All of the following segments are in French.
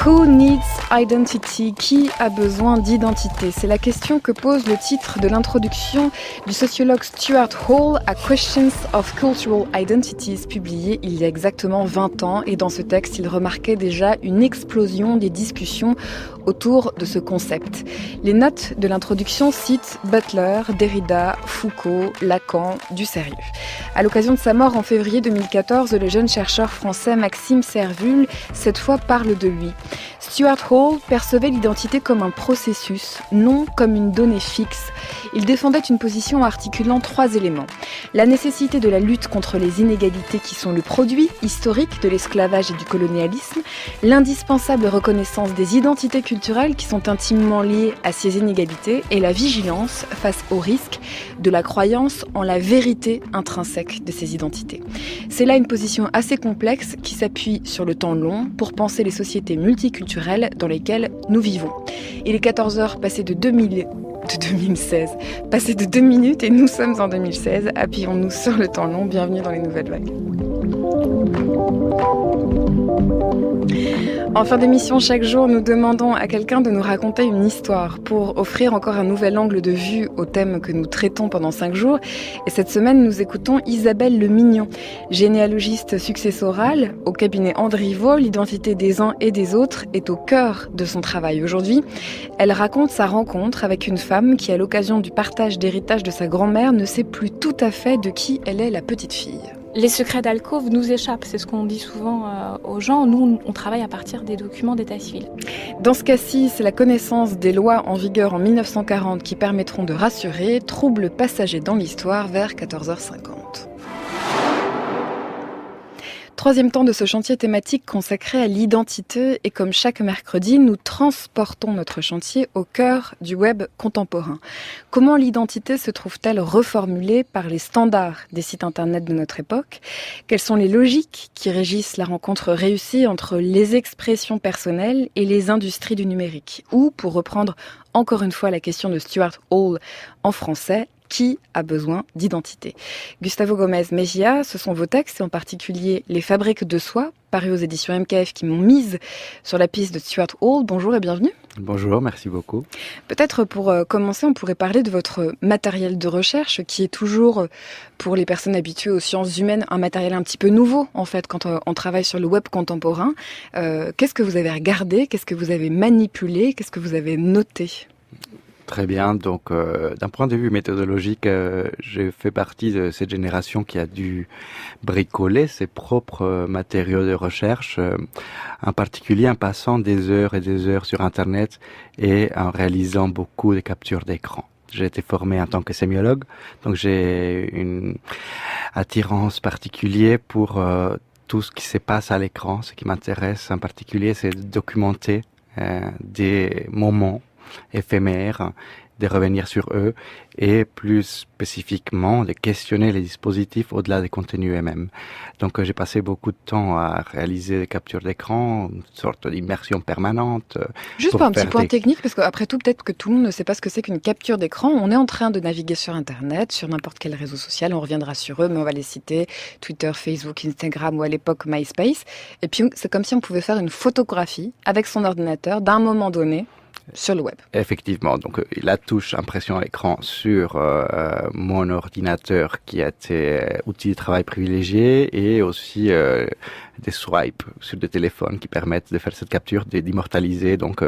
Who needs identity? Qui a besoin d'identité? C'est la question que pose le titre de l'introduction du sociologue Stuart Hall à Questions of Cultural Identities, publié il y a exactement 20 ans. Et dans ce texte, il remarquait déjà une explosion des discussions autour de ce concept. Les notes de l'introduction citent Butler, Derrida, Foucault, Lacan, Dussérieux. À l'occasion de sa mort en février 2014, le jeune chercheur français Maxime Servul, cette fois, parle de lui. Stuart Hall percevait l'identité comme un processus, non comme une donnée fixe. Il défendait une position articulant 3 éléments. La nécessité de la lutte contre les inégalités qui sont le produit historique de l'esclavage et du colonialisme, l'indispensable reconnaissance des identités culturelles qui sont intimement liées à ces inégalités et la vigilance face au risque de la croyance en la vérité intrinsèque de ces identités. C'est là une position assez complexe qui s'appuie sur le temps long pour penser les sociétés multiculturelles dans lesquelles nous vivons. Il est 14h passé de 2 minutes et nous sommes en 2016. Appuyons-nous sur le temps long. Bienvenue dans les nouvelles vagues. En fin d'émission, chaque jour, nous demandons à quelqu'un de nous raconter une histoire pour offrir encore un nouvel angle de vue au thème que nous traitons pendant 5 jours. Et cette semaine, nous écoutons Isabelle Lemignon, généalogiste successorale au cabinet Andriveau. L'identité des uns et des autres est au cœur de son travail. Aujourd'hui, elle raconte sa rencontre avec une femme qui, à l'occasion du partage d'héritage de sa grand-mère, ne sait plus tout à fait de qui elle est la petite fille. Les secrets d'alcôve nous échappent, c'est ce qu'on dit souvent aux gens. Nous, on travaille à partir des documents d'état civil. Dans ce cas-ci, c'est la connaissance des lois en vigueur en 1940 qui permettront de rassurer. Trouble passager dans l'histoire vers 14h50. Troisième temps de ce chantier thématique consacré à l'identité et comme chaque mercredi, nous transportons notre chantier au cœur du web contemporain. Comment l'identité se trouve-t-elle reformulée par les standards des sites internet de notre époque? Quelles sont les logiques qui régissent la rencontre réussie entre les expressions personnelles et les industries du numérique? Ou, pour reprendre encore une fois la question de Stuart Hall en français, qui a besoin d'identité? Gustavo Gomez Mejia, ce sont vos textes, et en particulier Les Fabriques de Soi, parus aux éditions MKF, qui m'ont mise sur la piste de Stuart Hall. Bonjour et bienvenue. Bonjour, merci beaucoup. Peut-être pour commencer, on pourrait parler de votre matériel de recherche, qui est toujours, pour les personnes habituées aux sciences humaines, un matériel un petit peu nouveau, en fait, quand on travaille sur le web contemporain. Qu'est-ce que vous avez regardé? Qu'est-ce que vous avez manipulé? Qu'est-ce que vous avez noté? Très bien, donc d'un point de vue méthodologique, je fais partie de cette génération qui a dû bricoler ses propres matériaux de recherche, en particulier en passant des heures et des heures sur Internet et en réalisant beaucoup de captures d'écran. J'ai été formé en tant que sémiologue, donc j'ai une attirance particulière pour tout ce qui se passe à l'écran. Ce qui m'intéresse en particulier, c'est de documenter des moments éphémères, de revenir sur eux et plus spécifiquement de questionner les dispositifs au-delà des contenus eux-mêmes. Donc j'ai passé beaucoup de temps à réaliser des captures d'écran, une sorte d'immersion permanente. Juste pour un petit point technique, parce qu'après tout, peut-être que tout le monde ne sait pas ce que c'est qu'une capture d'écran. On est en train de naviguer sur Internet, sur n'importe quel réseau social, on reviendra sur eux, mais on va les citer, Twitter, Facebook, Instagram ou à l'époque MySpace. Et puis c'est comme si on pouvait faire une photographie avec son ordinateur d'un moment donné, sur le web. Effectivement, donc la touche impression à écran sur mon ordinateur qui a été outil de travail privilégié et aussi des swipes sur des téléphones qui permettent de faire cette capture, d'immortaliser donc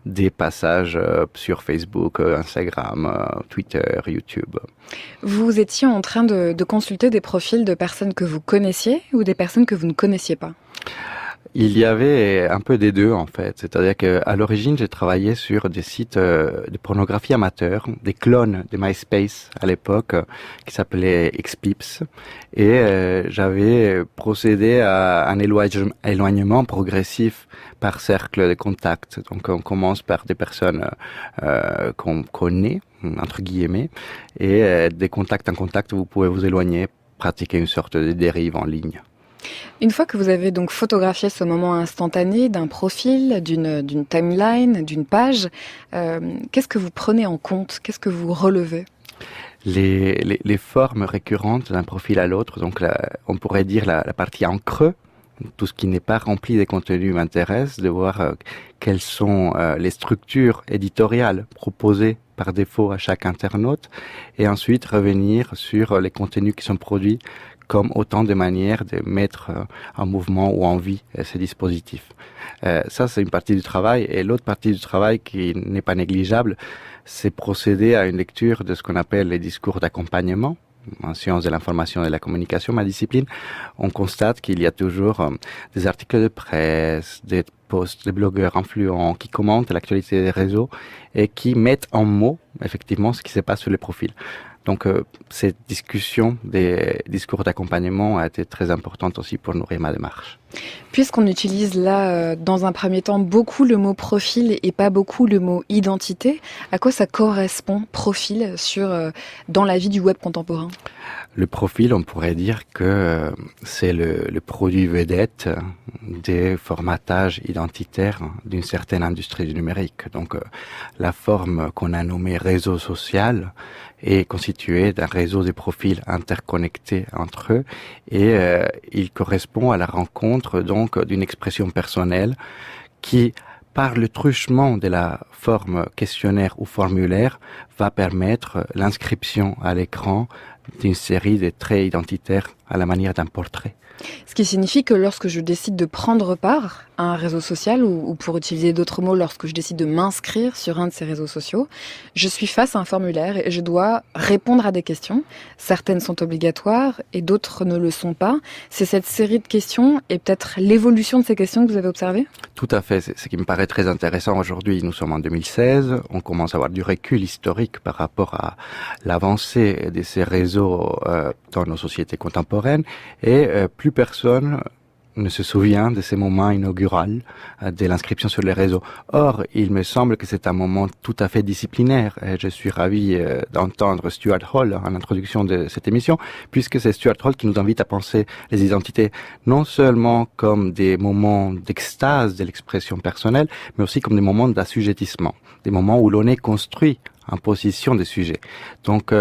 des passages sur Facebook, Instagram, Twitter, YouTube. Vous étiez en train de consulter des profils de personnes que vous connaissiez ou des personnes que vous ne connaissiez pas? Il y avait un peu des deux en fait, c'est-à-dire qu'à l'origine j'ai travaillé sur des sites de pornographie amateur, des clones de MySpace à l'époque qui s'appelaient Xpips et j'avais procédé à un éloignement progressif par cercle de contact. Donc on commence par des personnes qu'on connaît entre guillemets et des contacts en contact vous pouvez vous éloigner, pratiquer une sorte de dérive en ligne. Une fois que vous avez donc photographié ce moment instantané d'un profil, d'une timeline, d'une page, qu'est-ce que vous prenez en compte? Qu'est-ce que vous relevez? Les formes récurrentes d'un profil à l'autre, donc on pourrait dire la partie en creux Tout ce qui n'est pas rempli des contenus m'intéresse, de voir quelles sont les structures éditoriales proposées par défaut à chaque internaute, et ensuite revenir sur les contenus qui sont produits comme autant de manières de mettre en mouvement ou en vie ces dispositifs. Ça, c'est une partie du travail. Et l'autre partie du travail qui n'est pas négligeable, c'est procéder à une lecture de ce qu'on appelle les discours d'accompagnement. En sciences de l'information et de la communication, ma discipline, on constate qu'il y a toujours des articles de presse, des posts, des blogueurs influents qui commentent l'actualité des réseaux et qui mettent en mots, effectivement, ce qui se passe sur les profils. Donc, cette discussion des discours d'accompagnement a été très importante aussi pour nourrir ma démarche. Puisqu'on utilise là, dans un premier temps, beaucoup le mot profil et pas beaucoup le mot identité, à quoi ça correspond, profil, dans la vie du web contemporain ? Le profil, on pourrait dire que c'est le produit vedette des formatages identitaires d'une certaine industrie du numérique. Donc, la forme qu'on a nommée réseau social est constituée d'un réseau de profils interconnectés entre eux et il correspond à la rencontre donc d'une expression personnelle qui, par le truchement de la forme questionnaire ou formulaire, va permettre l'inscription à l'écran d'une série de traits identitaires à la manière d'un portrait. Ce qui signifie que lorsque je décide de prendre part à un réseau social, ou pour utiliser d'autres mots, lorsque je décide de m'inscrire sur un de ces réseaux sociaux, je suis face à un formulaire et je dois répondre à des questions. Certaines sont obligatoires et d'autres ne le sont pas. C'est cette série de questions et peut-être l'évolution de ces questions que vous avez observées ? Tout à fait. C'est ce qui me paraît très intéressant aujourd'hui. Nous sommes en 2016. On commence à avoir du recul historique par rapport à l'avancée de ces réseaux dans nos sociétés contemporaines et plus personne ne se souvient de ces moments inauguraux de l'inscription sur les réseaux. Or, il me semble que c'est un moment tout à fait disciplinaire. Et je suis ravi d'entendre Stuart Hall en introduction de cette émission, puisque c'est Stuart Hall qui nous invite à penser les identités non seulement comme des moments d'extase de l'expression personnelle, mais aussi comme des moments d'assujettissement, des moments où l'on est construit en position de sujet. Donc,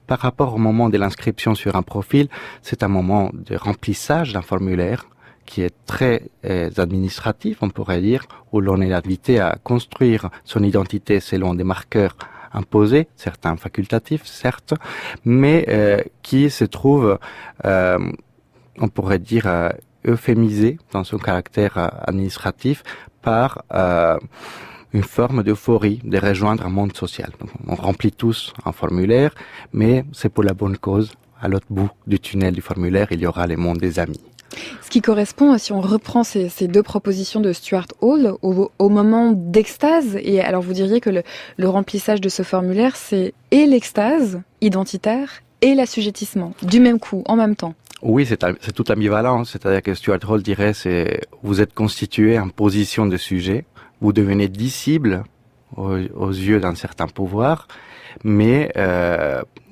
par rapport au moment de l'inscription sur un profil, c'est un moment de remplissage d'un formulaire qui est très administratif, on pourrait dire, où l'on est invité à construire son identité selon des marqueurs imposés, certains facultatifs, certes, mais qui se trouve, on pourrait dire, euphémisé dans son caractère administratif par une forme d'euphorie de rejoindre un monde social. Donc, on remplit tous un formulaire, mais c'est pour la bonne cause. À l'autre bout du tunnel du formulaire, il y aura les mondes des amis. Ce qui correspond, si on reprend ces deux propositions de Stuart Hall, au moment d'extase, et alors vous diriez que le remplissage de ce formulaire, c'est et l'extase identitaire et l'assujettissement, du même coup, en même temps. Oui, c'est toute l'ambivalence, c'est-à-dire que Stuart Hall dirait, vous êtes constitué en position de sujet, vous devenez disciple aux yeux d'un certain pouvoir, mais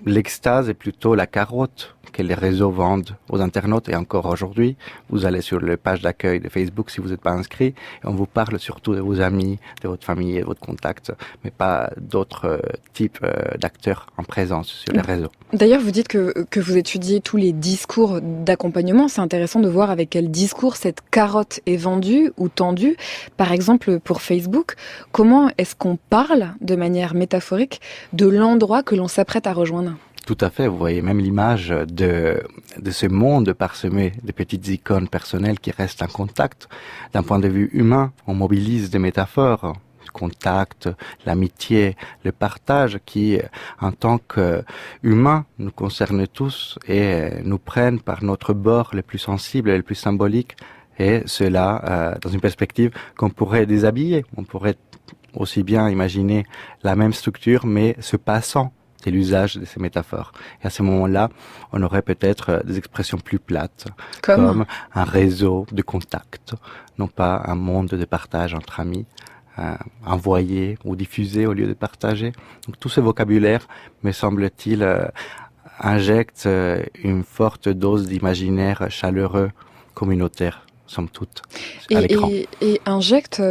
l'extase est plutôt la carotte que les réseaux vendent aux internautes. Et encore aujourd'hui, vous allez sur les pages d'accueil de Facebook si vous n'êtes pas inscrit, et on vous parle surtout de vos amis, de votre famille et de votre contact, mais pas d'autres types d'acteurs en présence sur les réseaux. D'ailleurs, vous dites que vous étudiez tous les discours d'accompagnement. C'est intéressant de voir avec quel discours cette carotte est vendue ou tendue. Par exemple, pour Facebook, comment est-ce qu'on parle de manière métaphorique de l'endroit que l'on s'apprête à rejoindre ? Tout à fait, vous voyez même l'image de ce monde parsemé de petites icônes personnelles qui restent en contact. D'un point de vue humain, on mobilise des métaphores, le contact, l'amitié, le partage qui, en tant qu'humains, nous concernent tous et nous prennent par notre bord le plus sensible et le plus symbolique. Et cela, dans une perspective qu'on pourrait déshabiller. On pourrait aussi bien imaginer la même structure, mais se passant de l'usage de ces métaphores. Et à ce moment-là, on aurait peut-être des expressions plus plates, comme un réseau de contacts, non pas un monde de partage entre amis, envoyé ou diffusé au lieu de partager. Donc tout ce vocabulaire, me semble-t-il, injecte une forte dose d'imaginaire chaleureux, communautaire, somme toute, à l'écran. Et injecte